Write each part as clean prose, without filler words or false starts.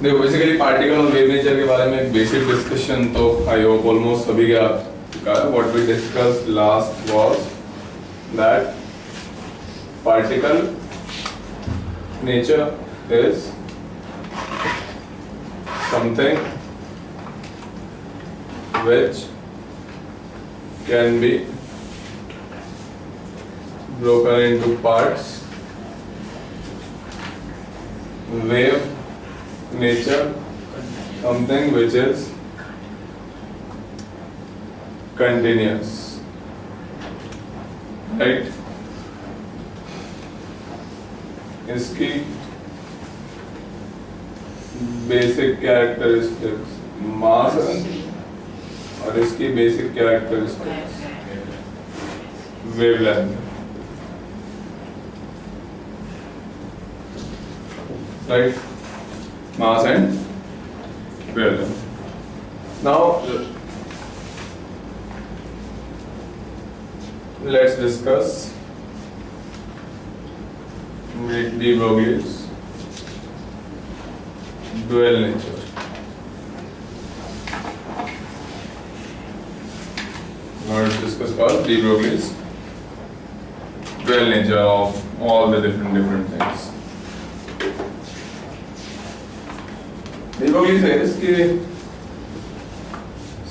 देखो basically particle और wave nature के बारे में एक बेसिक डिस्कशन तो आई होप ऑलमोस्ट सभी का what we discuss last was that particle nature is something which can be broken into parts. Wave nature, something which is continuous, right? इसकी basic characteristics मास और इसकी basic characteristics wavelength, right? Mass and wavelength. Now let's discuss de Broglie's dual nature. Now let's discuss first de Broglie's dual nature of all the different things. De Broglie says कि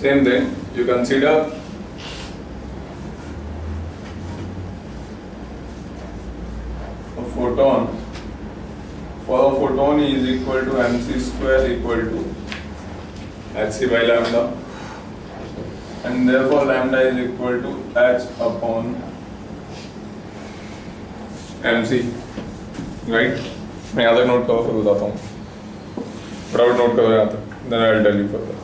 same thing, you consider a photon. For a photon is equal to mc square equal to hc by lambda, and therefore lambda is equal to h upon mc, right? मैं यहाँ तक note करो फिर बताता हूँ. फटाफट note करो यहाँ तक, then I'll tell you further.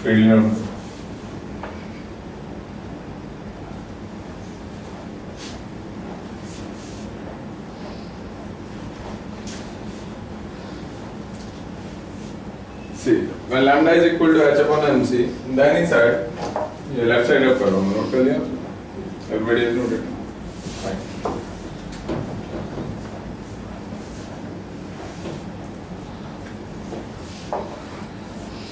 Australian. See, when lambda is equal to h upon mc, then inside, ये left side up करो, note कर लिया? Everybody has noted. Fine.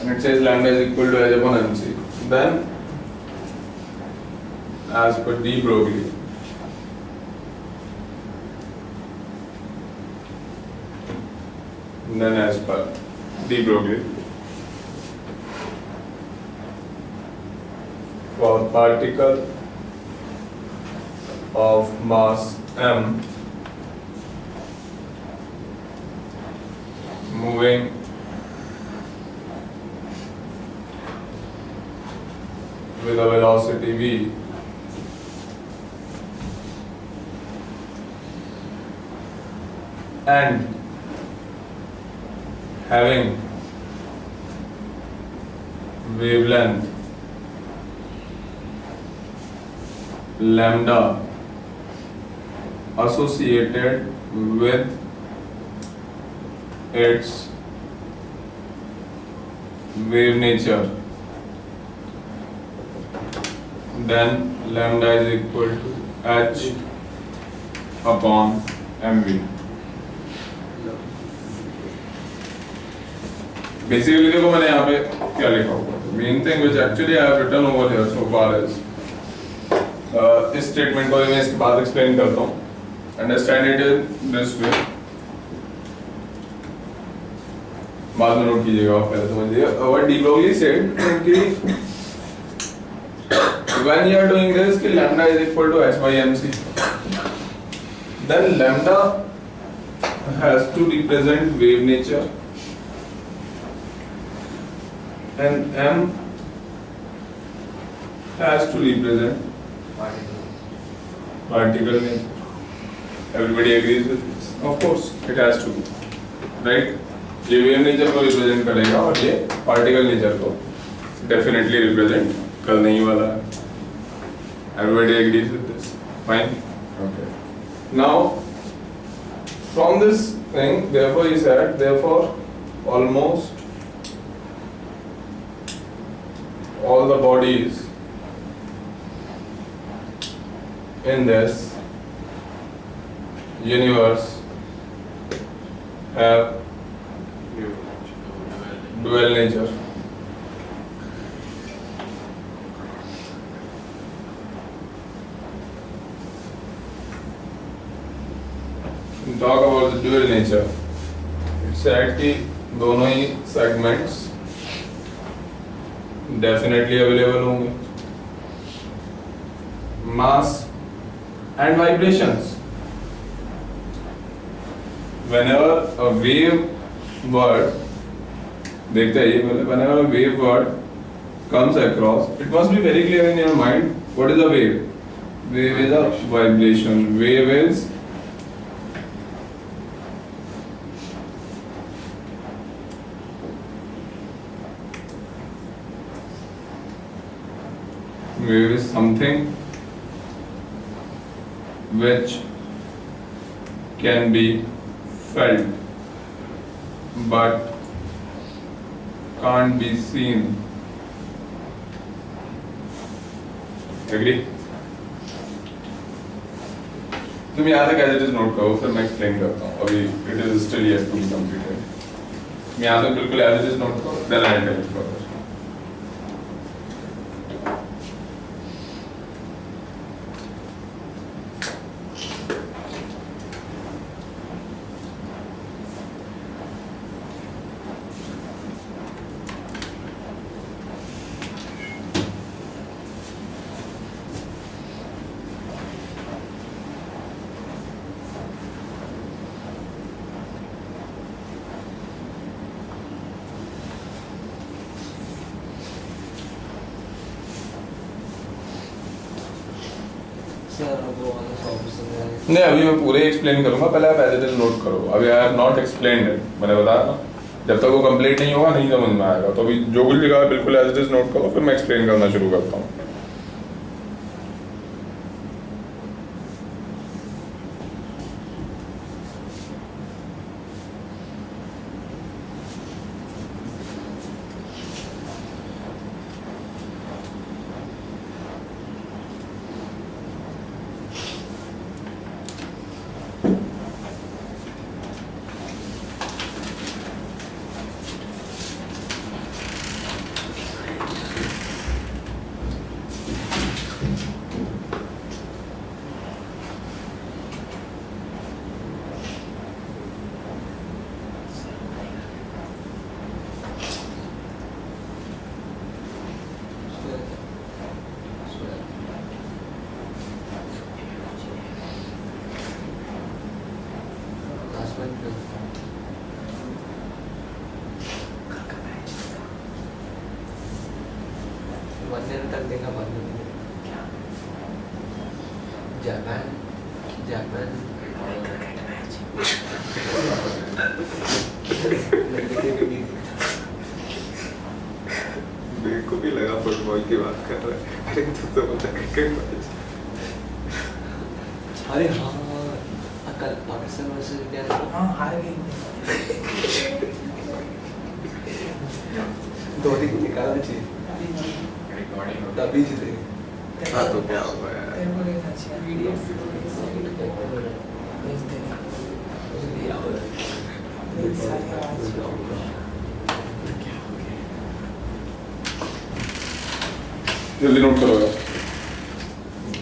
And it says lambda is equal to h upon mc. Then, as per de Broglie, then as per de Broglie, for particle of mass m moving with a velocity v and having wavelength lambda associated with its wave nature, then lambda is equal to h upon mv. Basically देखो मैंने यहाँ पे क्या लिखा हुआ है. Main thing which actually I have written over here so far is इस statement को मैं इसके बाद एक्सप्लेन करता हूँ. Understand it in this way, बाद में नोट कीजिएगा, आप पहले समझिए. व्हाट डी ब्रोगली सेड कि when you are doing this, कि lambda is equal to h by mc, then lambda has to represent wave nature and m has to represent particle nature. Everybody agrees with this? Of course, it has to, right? ये wave nature को represent करेगा और ये particle nature को definitely represent करने ही वाला है. Everybody agrees with this? Fine. Okay. Now, from this thing, therefore he said, therefore almost all the bodies in this universe have dual nature. Talk about the dual nature. It's said कि दोनों ही segments definitely available होंगे. Mass and vibrations. Whenever a wave word, देखते हैं ये पहले, whenever a wave word comes across, it must be very clear in your mind what is a wave. Wave is a vibration. Wave is something which can be felt but can't be seen. Agree? तुम यहाँ तक as it is note करो, फिर मैं explain करता हूँ. अभी it is still yet to be completed. तुम यहाँ तक बिल्कुल as it is note करो, then I will tell you further. नहीं अभी मैं पूरे एक्सप्लेन करूंगा, पहले आप एज इट इज नोट करो. अभी I have not explained it, मैंने बताया ना, जब तक वो कंप्लीट नहीं होगा नहीं समझ में आएगा. तो अभी जो कुछ लिखा है बिल्कुल एज इट इज नोट करो, फिर मैं एक्सप्लेन करना शुरू करता हूँ. को भी लगा फुटबॉल की बात कर रहा है. अरे तो बोलता क्रिकेट मैच. अरे हाँ कल पाकिस्तान वर्सेस इंडिया हाँ हार गई. धोनी को निकालना चाहिए तभी जीतेंगे. हाँ तो क्या होगा यार. जल्दी नोट करो यार,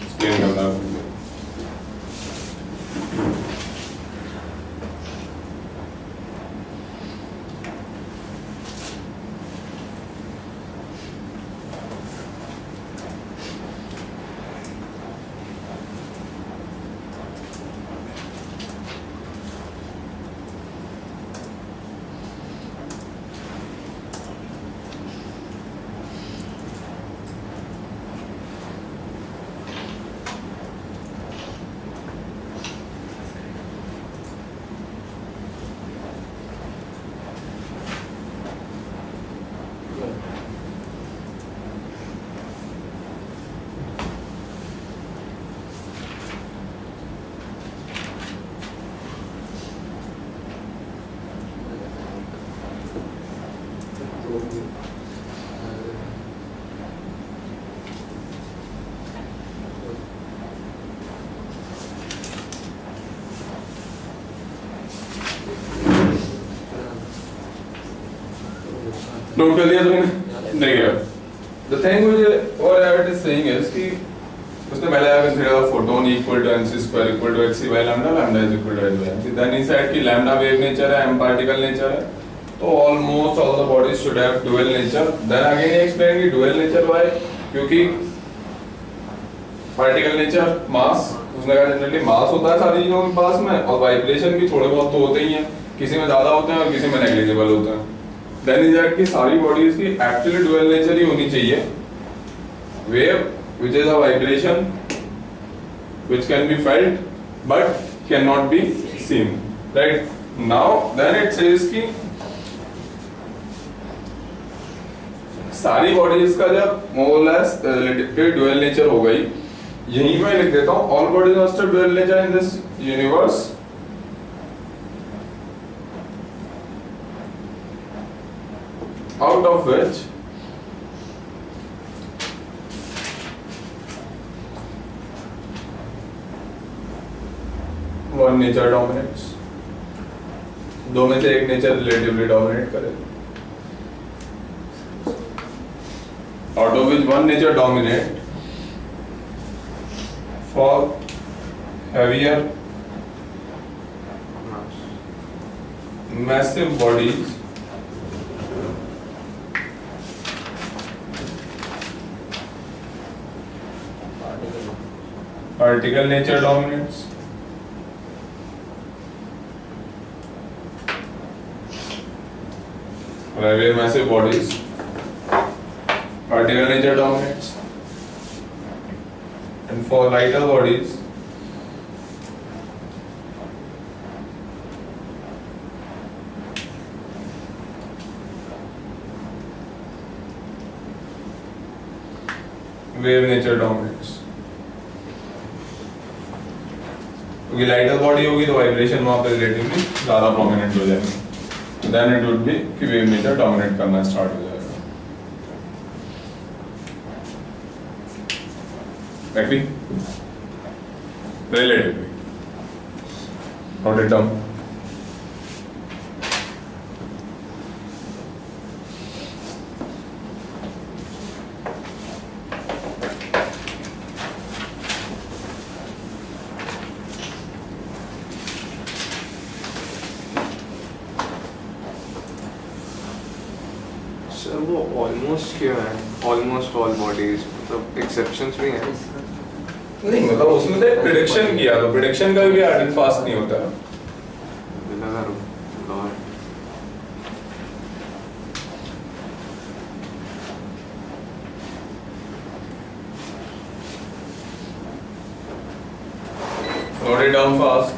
एक्सप्लेन करना है. नोट कर दिया तुमने? देखिए the thing which what it is saying is कि उसने पहले आया consider photon equal to mc square equal to hc by lambda, lambda is equal to h by mc। Then he said कि लैम्डा वेव नेचर है, m particle nature है, तो almost all the bodies should have dual nature. Then again he explain कि dual nature why, क्योंकि particle nature mass, उसने कहा generally मास होता है सारी चीजों के पास में, और वाइब्रेशन भी थोड़े बहुत तो होते ही हैं, किसी में ज्यादा होते हैं और किसी में नेग्लिजिबल होते हैं। देन ही सेड कि सारी बॉडीज की एक्चुअली डुअल नेचर ही होनी चाहिए। Wave which is a vibration which can be felt but cannot be seen, right? Now then it says कि सारी बॉडीज का जब more or less related dual nature हो गई, यहीं मैं लिख देता हूँ all bodies must have dual nature in this universe out of which one nature dominates. दो में से एक नेचर रिलेटिवली डोमिनेट करे। Out of which one nature dominate for heavier massive bodies particle nature dominates. Heavier massive bodies, particle nature dominates, and for lighter bodies, wave nature dominates। क्योंकि lighter body होगी तो vibration वहां पे relatively ज्यादा prominent हो जाएगी। Then it would be कि wave nature dominate करना स्टार्ट हो जाएगा। Agree? Relatively. Note it down. Sir वो ऑलमोस्ट क्यों है? ऑलमोस्ट ऑल बॉडीज, मतलब एक्सेप्शंस भी हैं। नहीं मतलब उसमें तो प्रेडिक्शन किया, तो प्रेडिक्शन का भी हार्ड एंड फास्ट नहीं होता। लगा रो Note it down fast.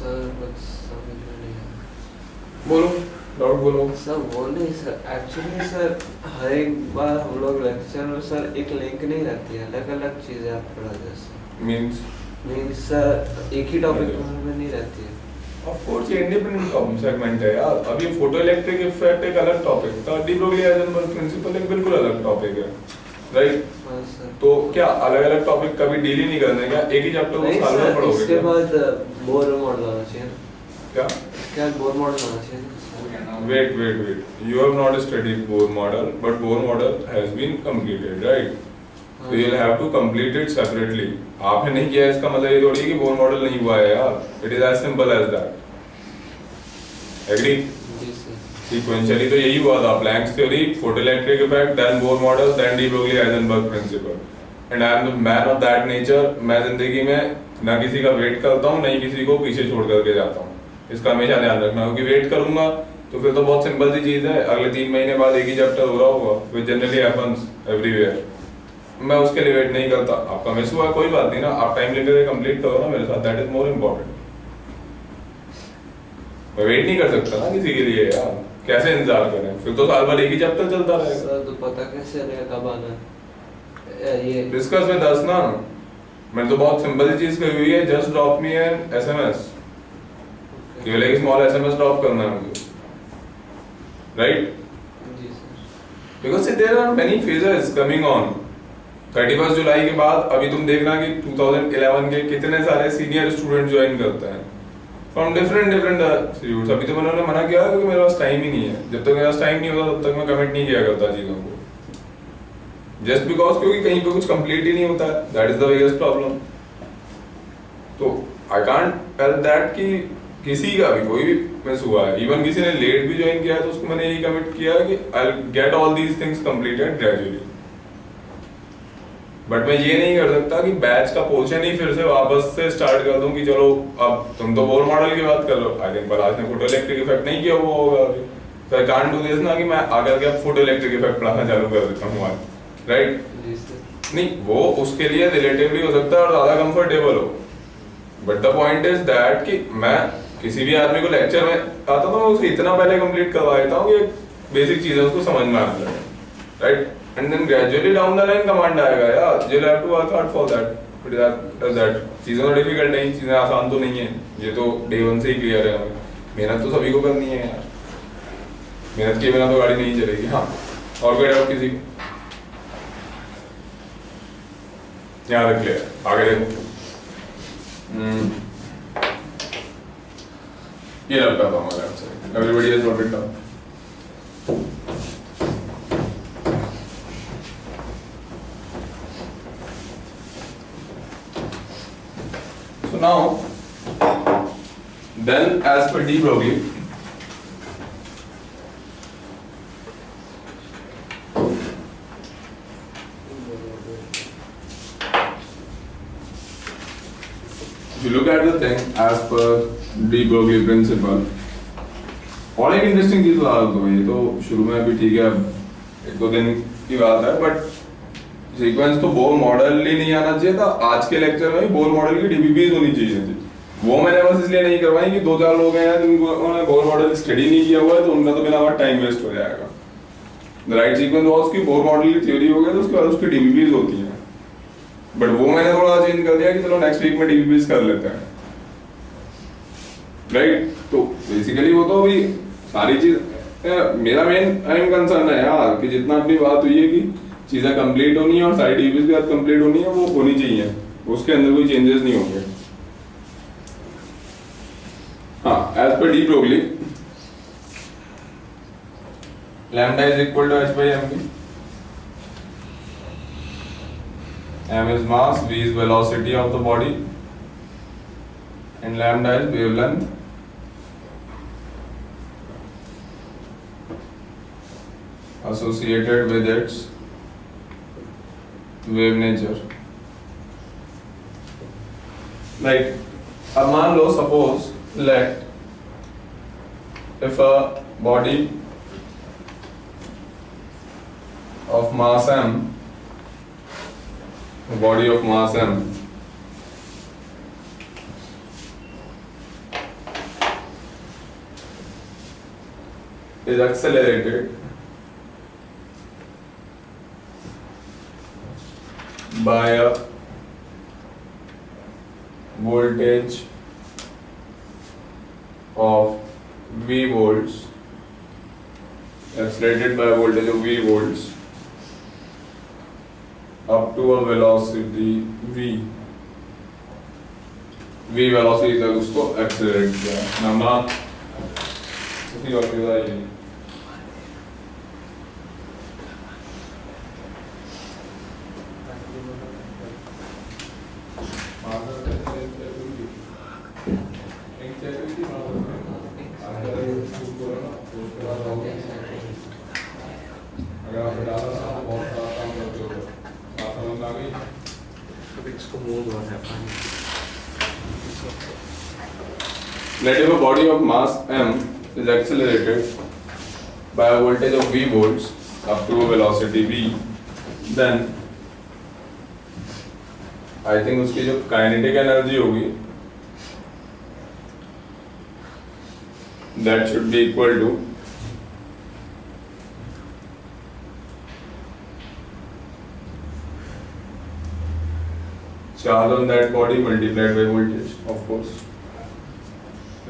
Sir कुछ समझ में नहीं आया। बोलो, डाउट बोलो। सर वो नहीं सर, एक्चुअली सर हर एक बार हम लोग लेक्चर में सर एक लिंक नहीं रहती है, अलग अलग चीजें आप पढ़ा जैसे मीन्स सर एक ही टॉपिक में नहीं रहती है। ऑफ कोर्स ये इंडिपेंडेंट सेगमेंट है यार। अभी फोटो इलेक्ट्रिक इफेक्ट एक अलग टॉपिक था, डी ब्रोगली-हाइजेनबर्ग प्रिंसिपल एक बिल्कुल अलग टॉपिक है, राइट? हाँ सर। तो क्या अलग अलग टॉपिक कभी डील ही नहीं करने, क्या एक ही चैप्टर को साल में पढ़ोगे? इसके बाद बोर मॉडल आना चाहिए। क्या बोर मॉडल आना चाहिए? wait, you have not studied Bohr model, but Bohr model has been completed, right? So you'll have to complete it separately. आपने नहीं किया इसका मतलब ये थोड़ी है कि Bohr model नहीं हुआ है यार। It is as simple as that. Agree? जी सर। Sequentially तो यही हुआ था, Planck's theory, photoelectric effect, then Bohr model, then de Broglie-Heisenberg principle. And I am the man of that nature. मैं जिंदगी में ना किसी का वेट करता हूँ, नहीं किसी को पीछे छोड़ करके जाता हूँ। इसका हमेशा ध्यान रखना, क्योंकि वेट करूंगा तो फिर तो बहुत सिंपल सी चीज है, अगले 3 महीने बाद एक ही चैप्टर हो रहा होगा, which generally happens everywhere. मैं उसके लिए वेट नहीं करता। आपका मिस हुआ कोई बात नहीं ना, आप टाइम लेकर कंप्लीट करो ना मेरे साथ, दैट इज मोर इम्पोर्टेंट। मैं वेट नहीं कर सकता ना किसी के लिए यार, कैसे इंतजार करें, फिर तो साल भर एक ही चैप्टर चलता रहेगा। सर तो पता कैसे चलेगा कब आना है ये? डिस्कस विद अस ना। मैंने तो बहुत सिंपल सी चीज कही हुई है, just drop me an SMS, केवल एक स्मॉल एसएमएस ड्रॉप करना है मुझे, राइट? जी sir. Because there are many phases coming on. 31 जुलाई के बाद अभी तुम देखना कि 2011 के कितने सारे सीनियर स्टूडेंट ज्वाइन करते हैं फ्रॉम डिफरेंट इंस्टीट्यूट्स। अभी तो मैंने मना किया क्योंकि मेरे पास टाइम ही नहीं है। जब तक मेरे पास टाइम नहीं होता तब तक मैं कमिट नहीं किया करता चीजों को, जस्ट बिकॉज क्योंकि कहीं पे कुछ कंप्लीट ही नहीं होता है, that is the biggest problem. तो आई कांट टेल दैट कि किसी का भी कोई भी मिस हुआ है, इवन किसी ने लेट भी ज्वाइन किया है तो उसको मैंने यही कमिट किया कि I will get all these things completed gradually. But मैं ये नहीं कर सकता कि बैच का पोर्शन ही फिर से वापस से स्टार्ट कर दूं कि चलो अब तुम तो बोर मॉडल की बात कर लो। आई थिंक पलाश ने फोटो इलेक्ट्रिक इफेक्ट नहीं किया हुआ होगा अभी, तो आई कांट डू दिस ना कि मैं आकर के अब फोटो इलेक्ट्रिक इफेक्ट पढ़ाना चालू कर देता हूँ आज, राइट? नहीं, वो उसके लिए रिलेटिवली हो सकता है और ज्यादा कंफर्टेबल हो, but the point is that कि मैं किसी भी आदमी को लेक्चर में आता तो मैं उसे इतना पहले कंप्लीट करवा देता हूँ कि बेसिक चीजें उसको समझ में आने लगे, right? And then gradually down the line command आएगा यार, you have to work hard for that, but that चीजें तो डिफिकल्ट नहीं, चीजें आसान तो नहीं है, ये तो डे 1 से ही क्लियर है हमें। मेहनत तो सभी को करनी है यार, मेहनत के बिना तो गाड़ी नहीं चलेगी। हाँ, और कोई डाउट किसी को? यहाँ रख लिया, आगे देखो। ये लगता था हमारे आपसे, everybody has noted down. So now, then as per de Broglie, if you look at the thing as per de Broglie principle, और एक इंटरेस्टिंग चीज बता दो, ये तो शुरू में अभी ठीक है, अब एक दो दिन की बात है, बट सीक्वेंस तो बोर मॉडल ही नहीं आना चाहिए था। आज के लेक्चर में बोर मॉडल की डीबीपीज होनी चाहिए थी, वो मैंने बस इसलिए नहीं करवाई कि 2-4 लोग हैं जिन्होंने बोर मॉडल स्टडी नहीं किया हुआ है, तो उनका तो बिना बात टाइम वेस्ट हो जाएगा। द राइट सीक्वेंस वाज कि बोर मॉडल की थ्योरी हो गया तो उसके बाद उसकी डीबीपीज होती हैं, बट वो मैंने थोड़ा चेंज कर दिया कि चलो नेक्स्ट वीक में डीबीपीज कर लेते हैं, राइट? तो बेसिकली वो तो अभी सारी चीज, मेरा मेन कंसर्न है यार कि जितना अपनी बात हुई है कि चीजें कंप्लीट होनी है और सारी डीबीपीज भी कंप्लीट होनी है, वो होनी चाहिए, उसके अंदर कोई चेंजेस नहीं होंगे। हाँ, as per de Broglie, lambda is equal to h by mv. M is mass, v is velocity of the body, and lambda is wavelength associated with its wave nature. Like, अब मान लो, suppose let if a body of mass m, a body of mass m is accelerated by a voltage of V volts, accelerated by a voltage of V volts up to a velocity V velocity तक उसको accelerate किया। Number उसी और किधर आई? Let if a body of mass m is accelerated by a voltage of v volts up to a velocity v, then I think उसकी जो kinetic energy होगी that should be equal to charge on that body multiplied by voltage, of course,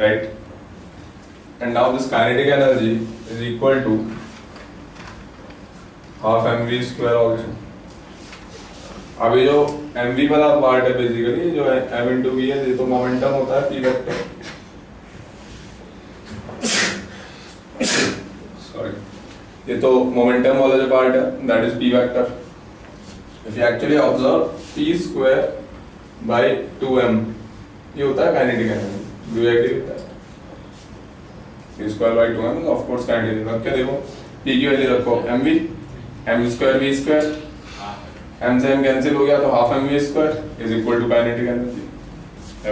right? And now this kinetic energy is equal to half mv square also. अभी जो mv वाला part है basically जो m into v है ये तो momentum होता है p वेक्टर. Sorry, ये तो मोमेंटम वाला जो पार्ट है that is p vector. If you actually observe p square by 2m ये होता है kinetic energy. Do you agree with that? p square by 2m is of course kinetic. अब क्या देखो p की वैल्यू रखो mv, m square v square, m से m cancel हो गया तो half mv square is equal to kinetic energy.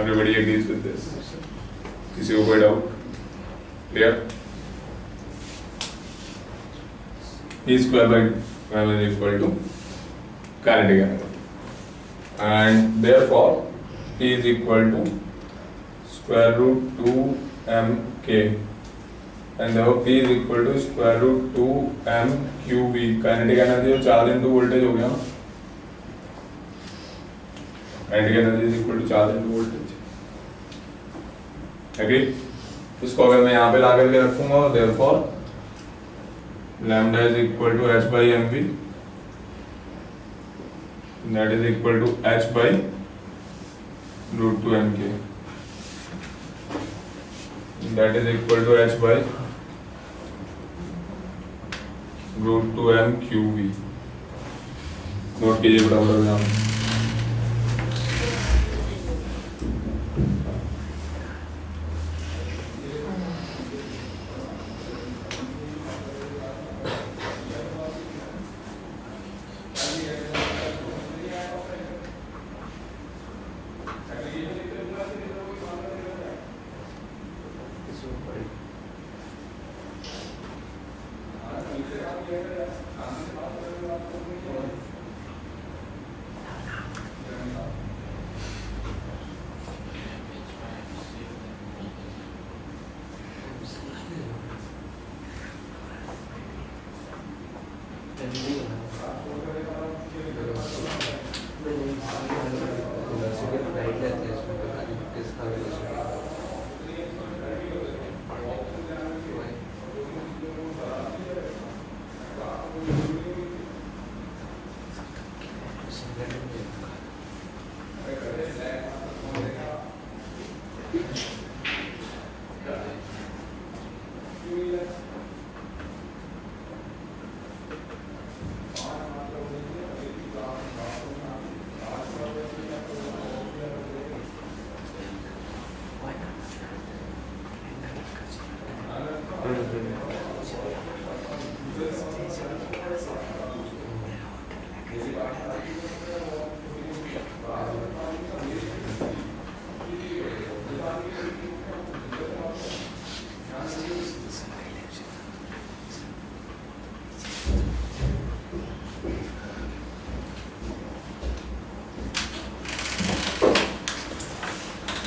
Everybody agrees with this. किसी को कोई doubt? Clear? p square by 2m is equal to kinetic energy. And therefore P is equal to square root 2mk and therefore P is equal to square root 2m qv. Kinetic energy जो charge into voltage हो गया. Kinetic energy is equal to charge into voltage. Agree? इसको अगर मैं यहाँ पे ला करके रखूँगा therefore lambda is equal to h by mv. That is equal to h by root 2 mk. That is equal to h by root 2 m qv. Note कीजिए बराबर यहाँ.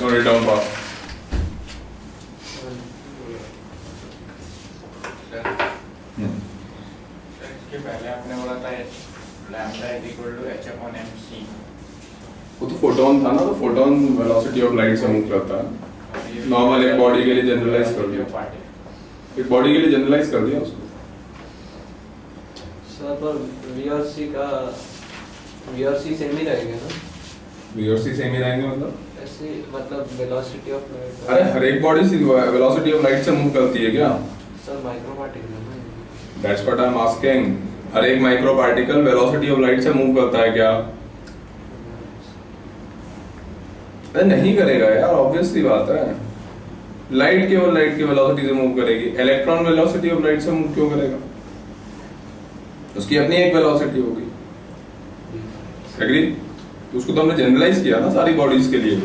Note it down fast. इसके पहले आपने बोला था lambda is equal to h upon mc. वो तो फोटोन था ना, तो फोटोन वेलोसिटी ऑफ लाइट से मूव करता है. नॉर्मल एक बॉडी के लिए जनरलाइज कर दिया. एक बॉडी के लिए जनरलाइज कर दिया उसको. सर पर v और c सेम ही रहेंगे ना? v और c सेम ही रहेंगे मतलब? ऐसे मतलब वेलोसिटी ऑफ लाइट. अरे हर एक बॉडी सी वेलोसिटी ऑफ लाइट से मूव करती है क्या? सर माइक्रो पार्टिकल है ना. That's what I am asking. हर एक micro particle velocity of light से मूव करता है क्या? अरे नहीं करेगा यार, ऑब्वियस सी बात है. लाइट केवल लाइट की वेलोसिटी से मूव करेगी. इलेक्ट्रॉन वेलोसिटी ऑफ लाइट से मूव क्यों करेगा? उसकी अपनी एक वेलोसिटी होगी. एग्री? उसको तो हमने जनरलाइज किया ना सारी बॉडीज के लिए.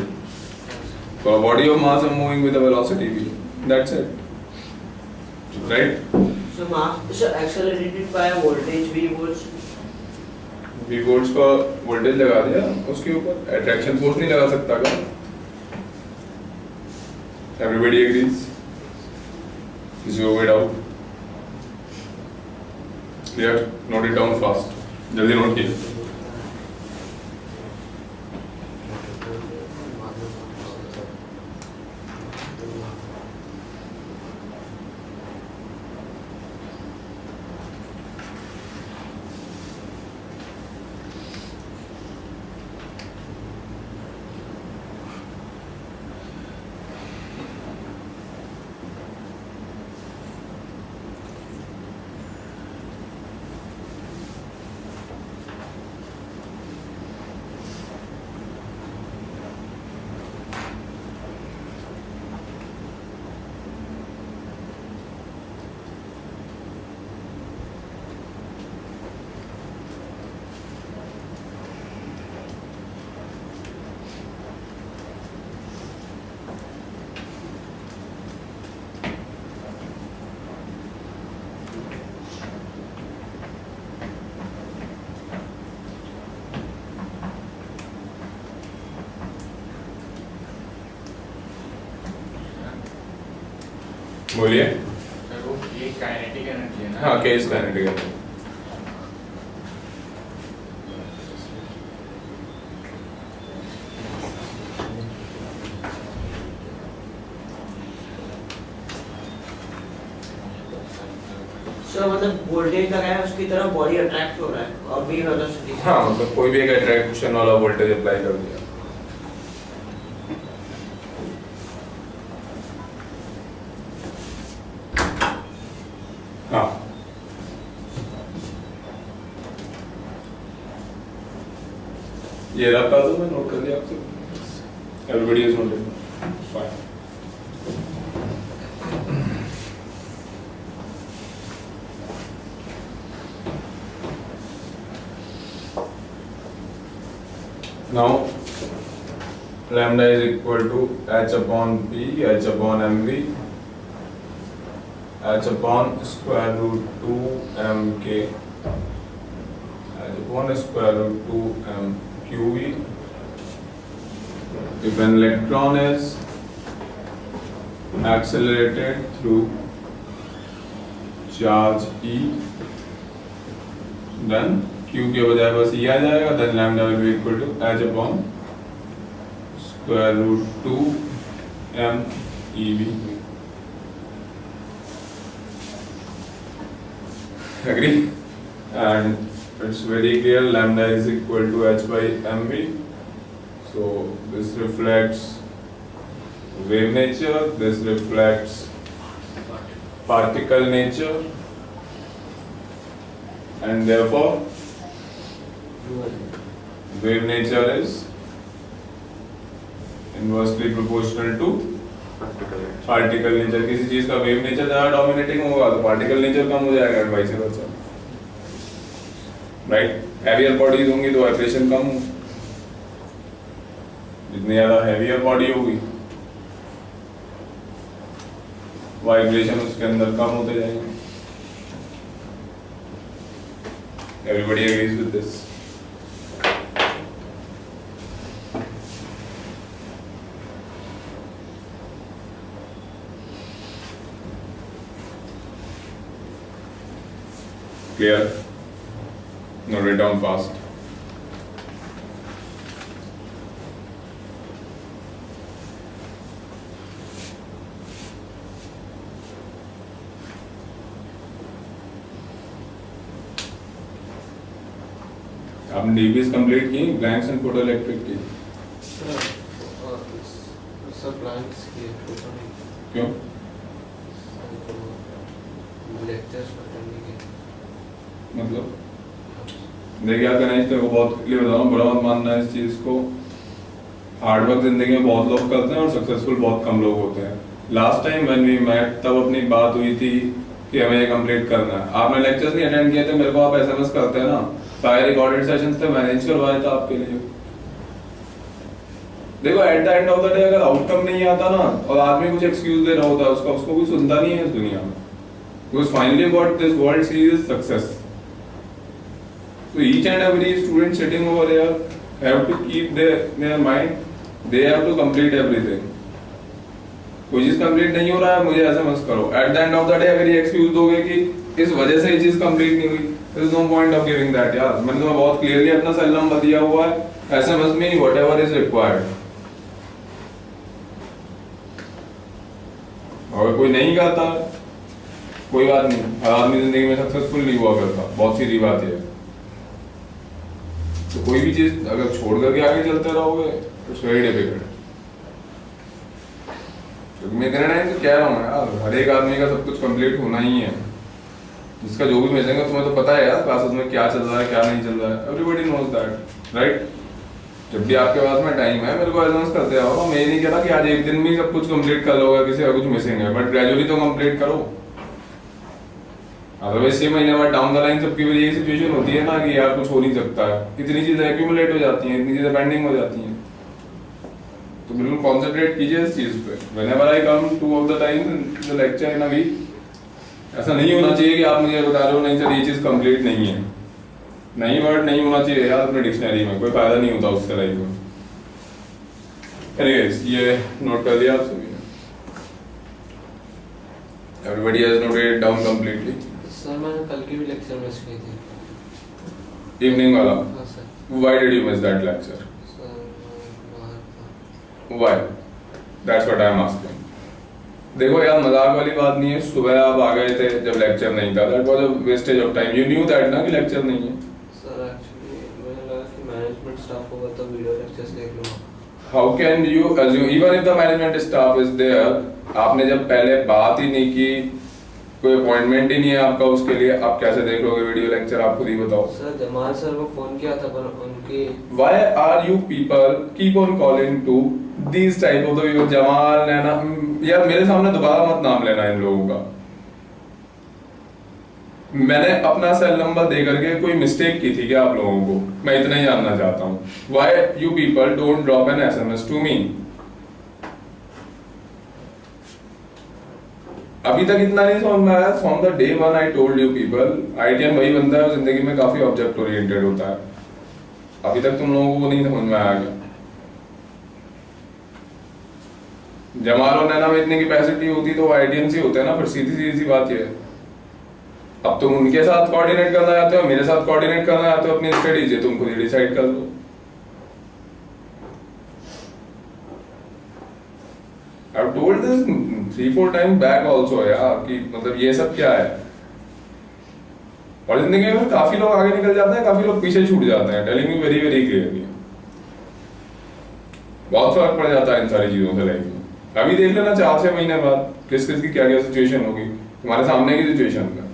Body of mass are moving with a velocity v. That's it. Right? So mass is accelerated by a voltage v volts. V volts का वोल्टेज लगा दिया उसके ऊपर, अट्रैक्शन फोर्स नहीं लगा सकता क्या? Everybody agrees? किसी को कोई doubt? Clear? Note it down fast, जल्दी नोट कीजिए। बोलिए। सर वो ये काइनेटिक एनर्जी है ना? हाँ, केस काइनेटिक एनर्जी। सर मतलब वोल्टेज लगाया है उसकी तरफ बॉडी अट्रैक्ट हो रहा है और वी वेलोसिटी। हाँ, मतलब कोई भी एक अट्रैक्शन वाला वोल्टेज अप्लाई कर दिया। हाँ, ये रखा दो, मैं नोट कर दिया आपसे। Everybody is noted, fine. Now lambda is equal to h upon p, h upon mv, h upon square root 2 mk, h upon square root 2 m qv. If an electron is accelerated through charge e, then Q के बजाय बस E आ जाएगा, then lambda will be equal to h upon square root 2 m EV. Agree? And it's very clear, lambda is equal to h by mv. So this reflects wave nature, this reflects particle nature, and therefore wave nature is inversely proportional to particle nature. किसी चीज का wave nature ज्यादा dominating होगा तो particle nature कम हो जाएगा, and vice versa. Right? Heavier bodies होंगी तो vibration कम हो, जितनी ज्यादा heavier body होगी vibration उसके अंदर कम होते जाएंगे. Everybody agrees with this? Clear? Note it down fast. आपने डीबीज कंप्लीट की, ब्लैंक्स एंड फोटो इलेक्ट्रिक की? सर ब्लैंक्स की फोटो नहीं। क्यों? लेक्चर्स करने के मतलब देखिए आप गणेश तेरे को बहुत क्लियर बता रहा हूँ, बड़ा मत मानना इस चीज़ को। हार्डवर्क जिंदगी में बहुत लोग करते हैं और सक्सेसफुल बहुत कम लोग होते हैं। Last time when we met तब अपनी बात हुई थी कि हमें ये कंप्लीट करना है। आपने लेक्चर्स नहीं अटेंड किए थे, मेरे को आप एसएमएस करते हैं ना, सारे रिकॉर्डेड सेशंस थे, मैनेज करवाए थे आपके लिए। देखो at the end of the day अगर आउटकम नहीं आता ना और आदमी कुछ एक्सक्यूज दे रहा होता है उसको कोई सुनता नहीं है इस दुनिया में। Because finally what this world sees is success. So each and every student sitting over here have to keep their mind, they have to complete everything. कोई चीज कंप्लीट नहीं हो रहा है, मुझे ऐसा मत करो. At the end of the day अगर ये एक्सक्यूज दोगे कि इस वजह से ये चीज कंप्लीट नहीं हुई, there is no point of giving that यार. मैंने तुम्हें बहुत क्लियरली अपना सेल नंबर दिया हुआ है, SMS में whatever is required. अगर कोई नहीं करता कोई बात नहीं, हर आदमी जिंदगी में सक्सेसफुल नहीं हुआ करता, बहुत सीधी बात है. तो कोई भी चीज अगर छोड़ करके आगे चलते रहोगे इट्स वेरी डिफिकल्ट. क्योंकि मैं कहना है तो कह रहा हूँ यार, हर एक आदमी का सब कुछ कंप्लीट होना ही है. जिसका जो भी मिलेगा तुम्हें तो पता है यार क्लासेस में क्या चल रहा है क्या नहीं चल रहा है. Everybody knows that right. जब भी आपके पास में टाइम है मेरे को अनाउंस करते आओ. मैं ये नहीं कहता कि आज एक दिन में सब कुछ कंप्लीट कर लोगे, किसी का कुछ मिसिंग है, बट ग्रेजुअली तो कंप्लीट करो. अदरवाइज 6 महीने बाद डाउन द लाइन सबकी भी यही सिचुएशन होती है ना कि यार कुछ हो नहीं सकता है. इतनी चीजें एक्यूमुलेट हो जाती हैं, इतनी चीजें पेंडिंग हो जाती हैं. तो बिल्कुल कॉन्सेंट्रेट कीजिए इस चीज पे. Whenever I come 2 of the time the lecture in a week, ऐसा नहीं होना चाहिए कि आप मुझे बता रहे हो नहीं सर ये चीज कंप्लीट नहीं है. नहीं वर्ड नहीं होना चाहिए यार अपने डिक्शनरी में, कोई फायदा नहीं होता उससे लाइफ में. एनीवेज ये नोट कर लिया आप सभी ने. Everybody has noted it down completely. Sir मैंने कल की भी लेक्चर मिस की थी, इवनिंग वाला. हाँ sir. Why did you miss that lecture? Sir बाहर था. Why? That's what I am asking. देखो यार मजाक वाली बात नहीं है. सुबह आप आ गए थे जब लेक्चर नहीं था, that was a wastage of time. You knew that ना कि लेक्चर नहीं है. सर एक्चुअली मुझे लगा कि मैनेजमेंट स्टाफ होगा तो वीडियो लेक्चर्स देख लूंगा. How can you assume even if the management staff is there? आपने जब पहले बात ही नहीं की, कोई अपॉइंटमेंट ही नहीं है आपका उसके लिए, आप कैसे देख लोगे वीडियो लेक्चर? आप खुद ही बताओ. सर जमाल सर को फोन किया था पर उनकी Why are you people keep on calling to these type of the people? Jamal नैना यार मेरे सामने दोबारा मत नाम लेना इन लोगों का. मैंने अपना सेल नंबर दे करके कोई मिस्टेक की थी क्या आप लोगों को? मैं इतना ही जानना चाहता हूँ. Why you people don't drop an SMS to me? अभी तक इतना नहीं समझ में आया. From the day one I told you people, ITM वही बंदा है जिंदगी में काफी ऑब्जेक्ट ओरिएंटेड होता है. अभी तक तुम लोगों को नहीं समझ में आया क्या? जमाल और नैना में इतनी कैपेसिटी होती तो आईटीएम से होते हैं ना. फिर सीधी सीधी सी बात ये है. अब तुम उनके साथ कोऑर्डिनेट करना चाहते हो, मेरे साथ कोऑर्डिनेट करना चाहते हो अपनी स्टडीज, तुम खुद ही डिसाइड कर लो. I've told this 3-4 times back also यार कि मतलब ये सब क्या है. और जिंदगी में काफी लोग आगे निकल जाते हैं, काफी लोग पीछे छूट जाते हैं. Telling you very very clearly. बहुत फर्क पड़ जाता है इन सारी चीजों से लाइफ में. अभी देख लेना 4-6 महीने बाद किस किस की क्या क्या सिचुएशन होगी तुम्हारे सामने की सिचुएशन में.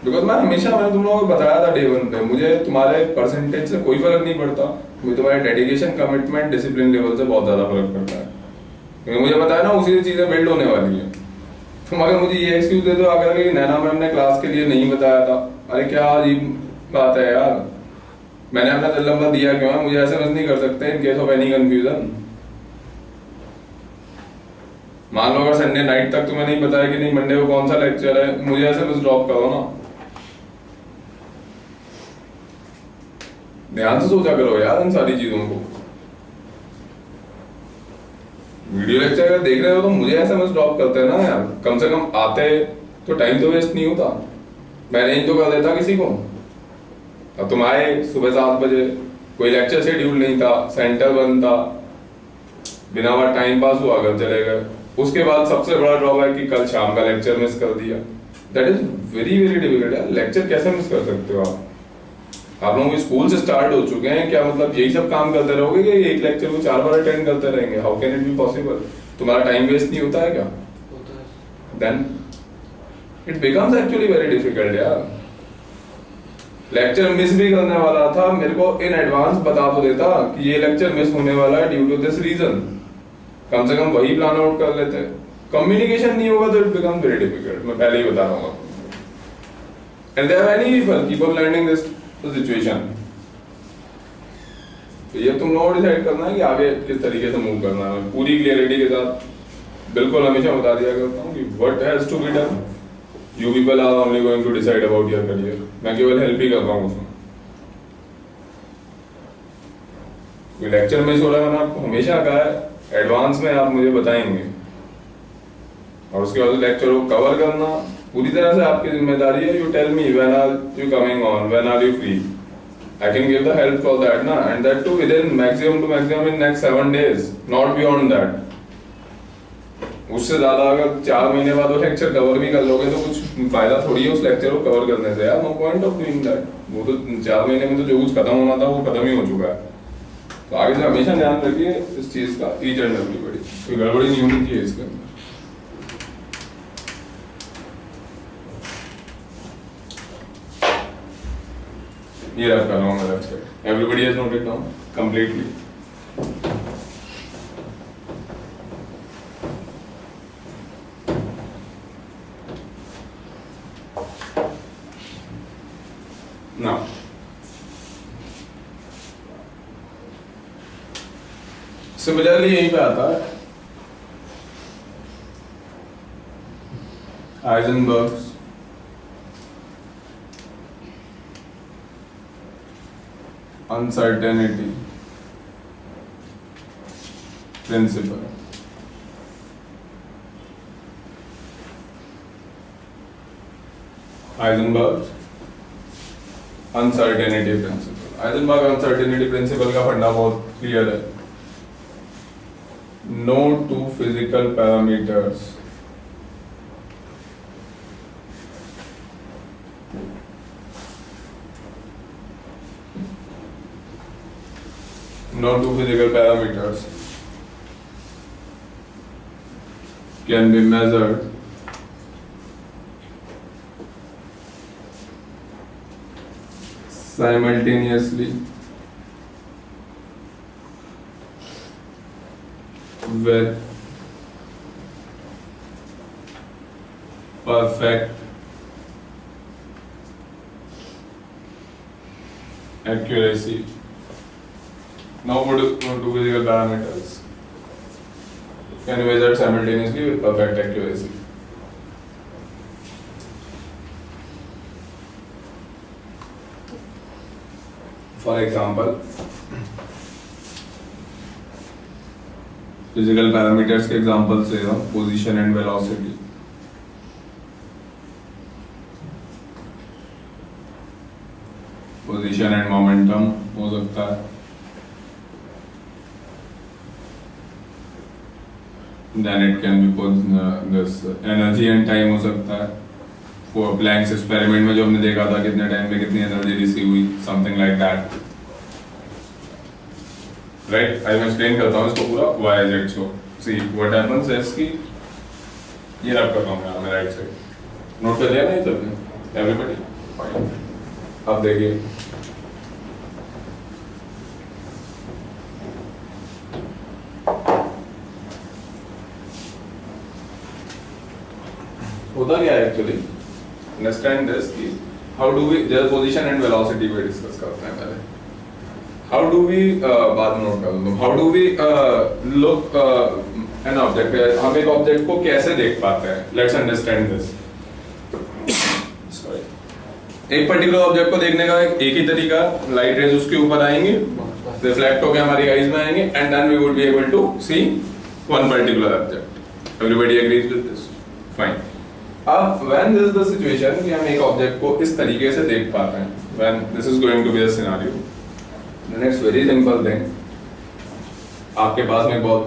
बिकॉज मैंने तुम लोगों को बताया था डे वन पे, मुझे तुम्हारे परसेंटेज से कोई फर्क नहीं पड़ता. मुझे तुम्हारे डेडिकेशन, कमिटमेंट, डिसिप्लिन लेवल से बहुत ज्यादा फर्क पड़ता है. क्योंकि मुझे पता है ना उसी से चीजें बिल्ड होने वाली है. तुम अगर मुझे ये एक्सक्यूज दे दो अगर कि नैना मैम ने क्लास के लिए नहीं बताया था, अरे क्या अजीब बात है यार. मैंने अपना सेल नंबर दिया क्यों है? मुझे SMS नहीं कर सकते in case of any confusion. मान लो अगर संडे नाइट तक तुम्हें नहीं बताया कि नहीं मंडे को कौन सा लेक्चर है, मुझे SMS ड्रॉप करो ना. ध्यान से सोचा करो यार इन सारी चीजों को. वीडियो लेक्चर अगर देख रहे हो तो मुझे SMS ड्रॉप करते हैं ना यार. कम से कम आते तो टाइम तो वेस्ट नहीं होता. मैं नहीं तो कर देता किसी को. अब तुम आए सुबह 7 बजे, कोई लेक्चर शेड्यूल नहीं था, सेंटर बंद था, बिना बात टाइम पास हुआ, घर चले गए. उसके बाद सबसे बड़ा ड्रॉबैक कि कल शाम का लेक्चर मिस कर दिया. That is very very difficult यार. लेक्चर कैसे मिस कर सकते हो आप? आप लोगों के स्कूल से स्टार्ट हो चुके हैं, क्या मतलब यही सब काम करते रहोगे कि एक लेक्चर को 4 बार अटेंड करते रहेंगे? How can it be possible? तुम्हारा टाइम वेस्ट नहीं होता है क्या? Then it becomes actually very difficult यार. लेक्चर मिस भी करने वाला था, मेरे को इन एडवांस बता तो देता कि ये लेक्चर मिस होने वाला है ड्यू टू दिस रीजन. कम से कम वही प्लान आउट कर लेते. कम्युनिकेशन नहीं होगा तो इट बिकम्स वेरी डिफिकल्ट. मैं पहले ही बता रहा हूँ. And there are many people keep on learning this situation. तो ये तुम लोगों को डिसाइड करना है कि आगे किस तरीके से मूव करना है. पूरी क्लियरिटी के साथ बिल्कुल हमेशा बता दिया करता हूँ कि what has to be done. You people are only going to decide about your career. मैं केवल हेल्प ही कर रहा हूँ उसमें. कोई लेक्चर मिस हो रहा है, मैंने आपको हमेशा कहा है एडवांस में आप मुझे बताएंगे, और उसके बाद लेक्चर को कवर करना पूरी तरह से आपकी जिम्मेदारी है. You tell me when are you coming on, when are you free. I can give the help for that, na, and that too within maximum to maximum in next 7 days, not beyond that. उससे ज़्यादा अगर 4 महीने बाद वो lecture cover भी कर लोगे तो कुछ फायदा थोड़ी है उस लेक्चर को कवर करने से यार. No point of doing that. वो तो 4 महीने में तो जो कुछ खत्म होना था वो खत्म ही हो चुका है. तो आगे से हमेशा ध्यान रखिए इस चीज़ का, ईच एंड एवरीबॉडी. कोई गड़बड़ी नहीं होनी चाहिए इसके अंदर. ये रख कर रहा हूँ मैं left side. Everybody has noted down completely. Now, similarly यहीं पे आता है Heisenberg's uncertainty principle. Heisenberg's uncertainty principle. Heisenberg uncertainty principle का फंडा बहुत क्लियर है. No two physical parameters can be measured simultaneously with perfect accuracy. Now what do physical parameters can be measured simultaneously with perfect accuracy. For example, physical parameters के examples से हम position and velocity. Position and momentum हो सकता है. Then it can be this energy and time हो सकता है. For Planck's experiment में जो हमने देखा था कितने टाइम में कितनी एनर्जी रिसीव हुई, something like that. Right? I will explain करता हूँ इसको पूरा. Why is it so? See what happens is कि ये रब कर रहा हूँ मैं राइट साइड. नोट कर लिया नहीं सबने? Everybody? Fine. अब देखिए. होता क्या है एक्चुअली? अंडरस्टैंड दिस कि how do we just position and velocity पे डिस्कस करते हैं पहले. हाउ डू वी बाद में नोट कर लो. How do we look an object. हम एक ऑब्जेक्ट को कैसे देख पाते हैं? Let's understand this. सॉरी. एक पर्टिकुलर ऑब्जेक्ट को देखने का एक ही तरीका, लाइट रेज उसके ऊपर आएंगे, रिफ्लेक्ट होकर हमारी आईज में आएंगे, and then we would be able to see one particular object. Everybody agrees with this? Fine. अब when this is the situation कि हम एक ऑब्जेक्ट को इस तरीके से देख पाते हैं, when this is going to be the scenario, then it's very simple thing. आपके पास में बहुत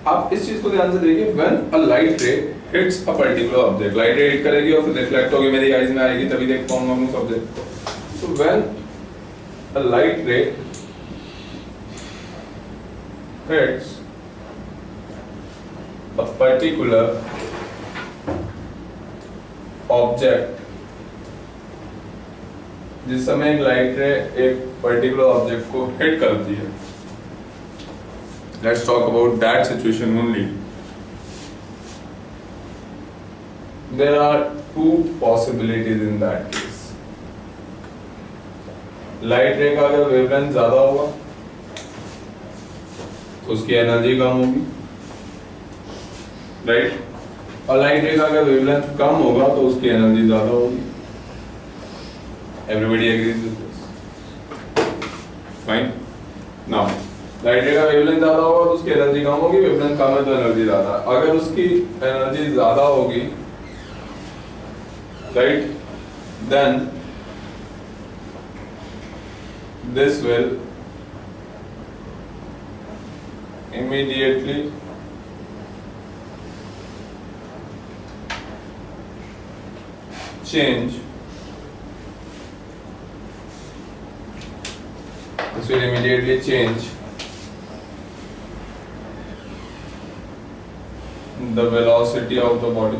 आप इस चीज को ध्यान से देखिए. when a light ray hits a particular object, light ray hit करेगी और फिर रिफ्लेक्ट होकर मेरी आईज में आएगी, तभी देख पाऊंगा मैं उस ऑब्जेक्ट को. so when a light ray hits a particular object, जिस समय एक लाइट रे एक पर्टिकुलर ऑब्जेक्ट को हिट करती है, let's talk about that situation only. There are two possibilities in that case. Light ray का अगर वेवलेंथ ज्यादा होगा तो उसकी एनर्जी कम होगी, राइट? और लाइट रे का अगर वेवलेंथ कम होगा तो उसकी एनर्जी ज्यादा होगी। Everybody agrees with this, fine. Now light ray का वेवलेंथ ज्यादा होगा तो उसकी एनर्जी कम होगी, वेवलेंथ कम है तो एनर्जी ज्यादा। अगर उसकी एनर्जी ज्यादा होगी, right, then this will immediately change the velocity of the body.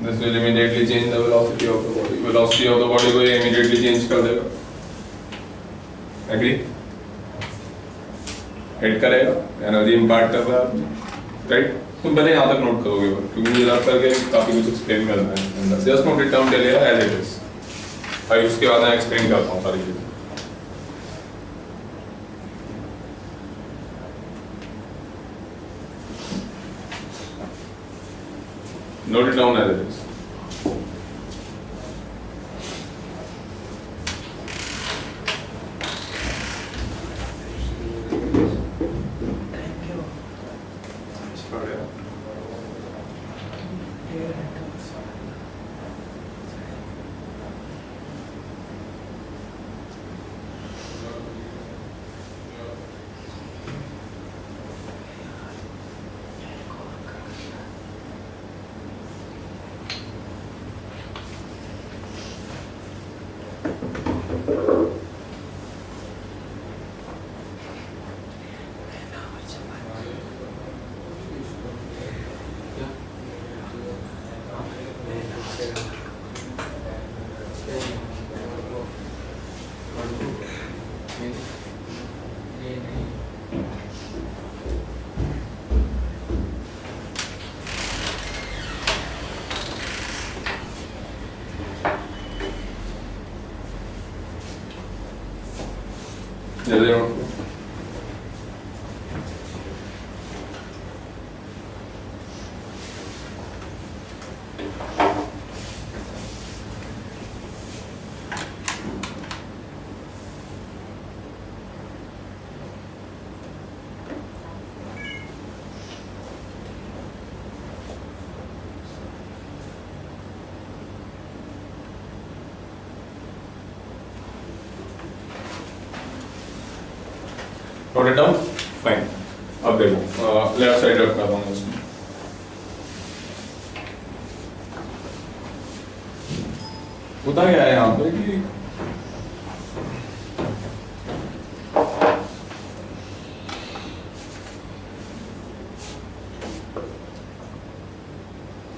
This will immediately change the velocity of the body. Velocity of the body को ये immediately change कर देगा. Agree? Hit करेगा, energy impart कर रहा है, right? तुम पहले यहाँ तक नोट करोगे, क्योंकि मुझे लगता है कि काफी कुछ एक्सप्लेन करना है. Just note it down, tell it as it is. भाई उसके बाद मैं एक्सप्लेन करता हूँ सारी चीजें. Note it down as it is. जल्दी नोट करो. Note it down? Fine. अब देखो लेफ्ट साइड रखता हूँ इसमें. होता क्या है यहाँ पे कि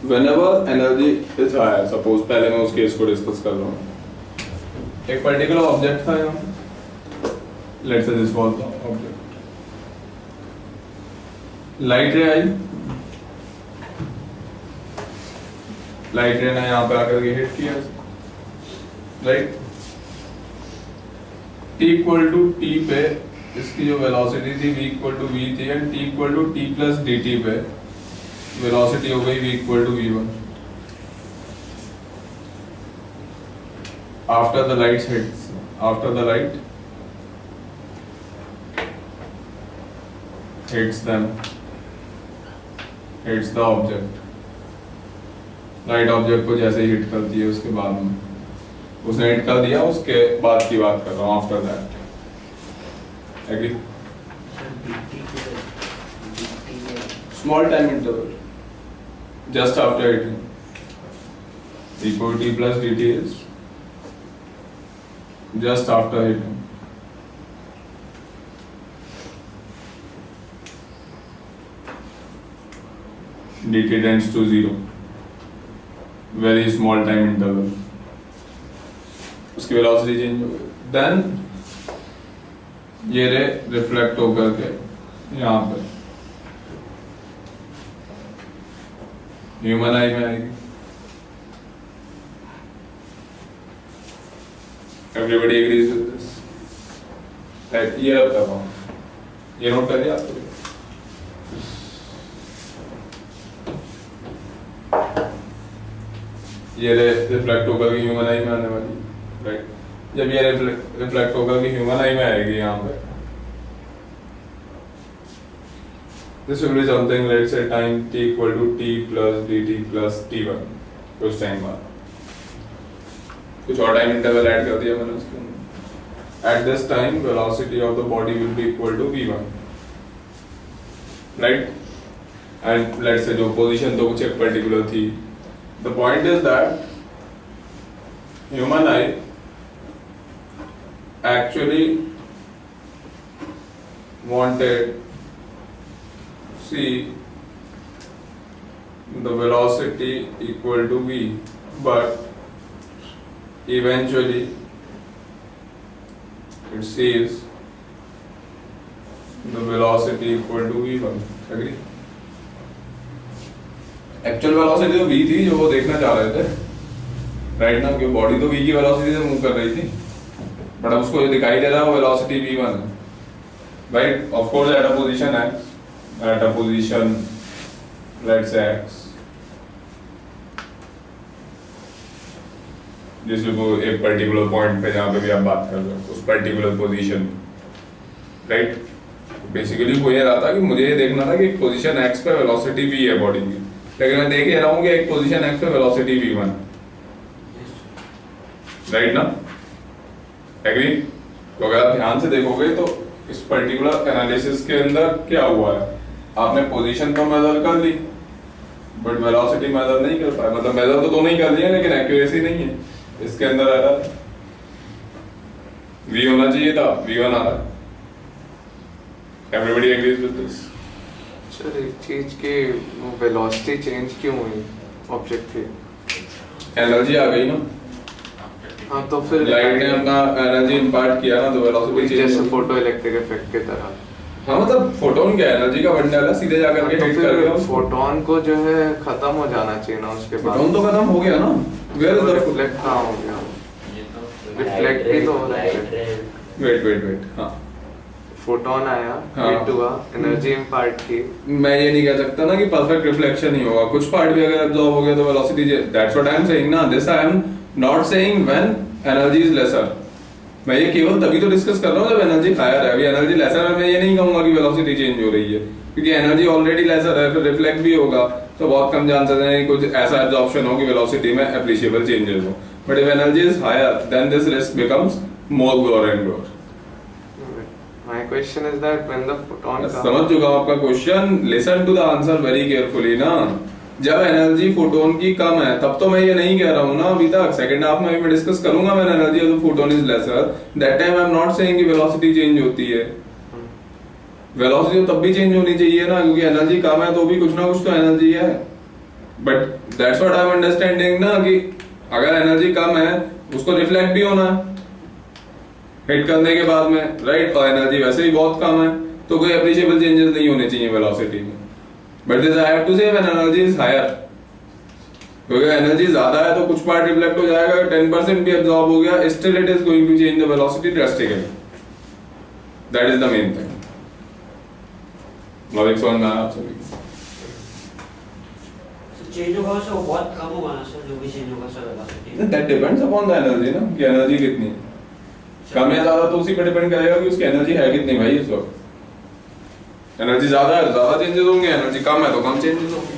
whenever energy is higher, suppose पहले मैं उस केस को डिस्कस कर रहा हूँ. एक पर्टिकुलर ऑब्जेक्ट था यहाँ. Let's say this was the object. Light रे आई, लाइट रे ने यहाँ पे आकर के हिट किया, right. t equal to T पे इसकी जो वेलोसिटी थी v इक्वल टू v थी, and t equal to T plus D T पे वेलोसिटी हो गई v equal to v1. After the light hits, after the light hits them, hits the object. Light object को जैसे ही hit करती है उसके बाद में, उसने हिट कर दिया उसके बाद की बात कर रहा हूँ, after that. Agree? Small time interval just after hitting. equal t plus dt is just after hitting. dt tends to 0. Very small time interval. उसकी वेलोसिटी चेंज हो गई. देन ये रे रिफ्लेक्ट होकर के यहाँ पे ह्यूमन आई में आएगी. Everybody agrees with this? Right, ये होता है ये नोट कर दिया आपको? ये रिफ्लेक्ट होगा कि ह्यूमन आई में आने वाली, राइट? जब ये रिफ्लेक्ट होगा कि ह्यूमन आई में आएगी यहाँ पे, this will be something, let's say time t equal to t plus dt plus t1 कुछ टाइम बाद, कुछ और टाइम इंटरवल ऐड कर दिया मैंने उसके अंदर. At this time velocity of the body will be equal to v1, right? And let's say जो position तो कुछ एक particular थी. The point is that human eye actually wanted see the velocity equal to v, but eventually it sees the velocity equal to v1. Agree? Actual velocity तो v थी जो वो देखना चाह रहे थे, राइट ना? क्योंकि बॉडी तो v की वेलोसिटी से मूव कर रही थी, बट अब उसको जो दिखाई दे रहा है वो वेलोसिटी v1 है, right? Of course at a position x, at a position let's say x, जिसमें वो एक पर्टिकुलर पॉइंट पे जहाँ पे भी आप बात कर रहे हो उस पर्टिकुलर पोजीशन, राइट? बेसिकली वो ये रहा था कि मुझे ये देखना था कि एक पोजीशन x पे वेलोसिटी v है बॉडी की, लेकिन मैं देख ही रहा हूँ कि एक पोजीशन x पे वेलोसिटी v1, राइट ना? एग्री? तो अगर आप ध्यान से देखोगे तो इस पर्टिकुलर एनालिसिस के अंदर क्या हुआ है, आपने पोजीशन तो मेजर कर ली बट वेलोसिटी मेजर नहीं कर पाए, मतलब मेजर तो दोनों ही कर लिया लेकिन एक्यूरेसी नहीं है. इसके अंदर आ रहा है v होना चाहिए था, v1 आ रहा है. Everybody agrees with this? Sir एक चीज की वेलोसिटी चेंज क्यों हुई ऑब्जेक्ट की? एनर्जी आ गई ना. हाँ तो फिर लाइट ने अपना एनर्जी इंपार्ट किया ना, तो वेलोसिटी चेंज, जैसे फोटो इलेक्ट्रिक इफेक्ट की तरह. हाँ मतलब फोटोन क्या एनर्जी का बंडल है, सीधे जाकर के हिट कर गया. फोटोन को जो है खत्म हो जाना चाहिए ना उसके बाद. फोटोन तो खत्म हो गया ना. वेयर इज द रिफ्लेक्ट कहाँ हो गया? रिफ्लेक्ट भी तो हो रहा है. वेट हाँ, फोटोन आया, हाँ. हिट हुआ, एनर्जी इंपार्ट की. मैं ये नहीं कह सकता ना कि परफेक्ट रिफ्लेक्शन ही होगा, कुछ पार्ट भी अगर एब्जॉर्ब हो गया तो velocity, that's what I am saying ना. This I am not saying when energy is lesser. मैं ये केवल तभी तो डिस्कस कर रहा हूँ जब एनर्जी हायर है. अभी एनर्जी लेसर है, मैं ये नहीं कहूंगा कि वेलोसिटी चेंज हो रही है, क्योंकि एनर्जी ऑलरेडी लेसर है, फिर रिफ्लेक्ट भी होगा तो बहुत कम चांसेस हैं कुछ ऐसा एब्जॉर्प्शन हो कि वेलोसिटी में एप्रिशिएबल चेंजेस हो. But if energy is higher then this risk becomes more glore and glore. My question is that when the photon comes, समझ चुका हूँ आपका question. Listen to the answer very carefully ना. जब energy photon की कम है तब तो मैं ये नहीं कह रहा हूँ ना अभी तक. सेकंड हाफ में मैं डिस्कस करूंगा when energy of the photon is lesser, that time I am not saying कि वेलोसिटी चेंज होती है. वेलोसिटी तो तब भी चेंज होनी चाहिए ना, क्योंकि एनर्जी कम है तो भी कुछ ना कुछ तो एनर्जी है. But that's what I am understanding ना, कि अगर एनर्जी कम है उसको रिफ्लेक्ट भी होना है हिट करने के बाद में, राइट? और एनर्जी वैसे ही बहुत कम है तो कोई एप्रिशिएबल चेंजेस नहीं होने चाहिए वेलोसिटी में. But this I have to say when energy is higher, क्योंकि एनर्जी ज्यादा है तो कुछ पार्ट रिफ्लेक्ट हो जाएगा, 10% भी एब्जॉर्ब हो गया, still it is going to change the velocity drastically. That is the main thing. Logic समझ में आया आप सभी? चेंज होगा सर, वो बहुत कम होगा ना सर, जो भी चेंज होगा sir velocity. That depends upon the energy ना, कि एनर्जी कितनी है. कम या ज्यादा तो उसी पे डिपेंड करेगा कि उसकी एनर्जी है कितनी भाई. इस वक्त एनर्जी ज्यादा है ज्यादा चेंजेस होंगे, एनर्जी कम है तो कम चेंजेस होंगे.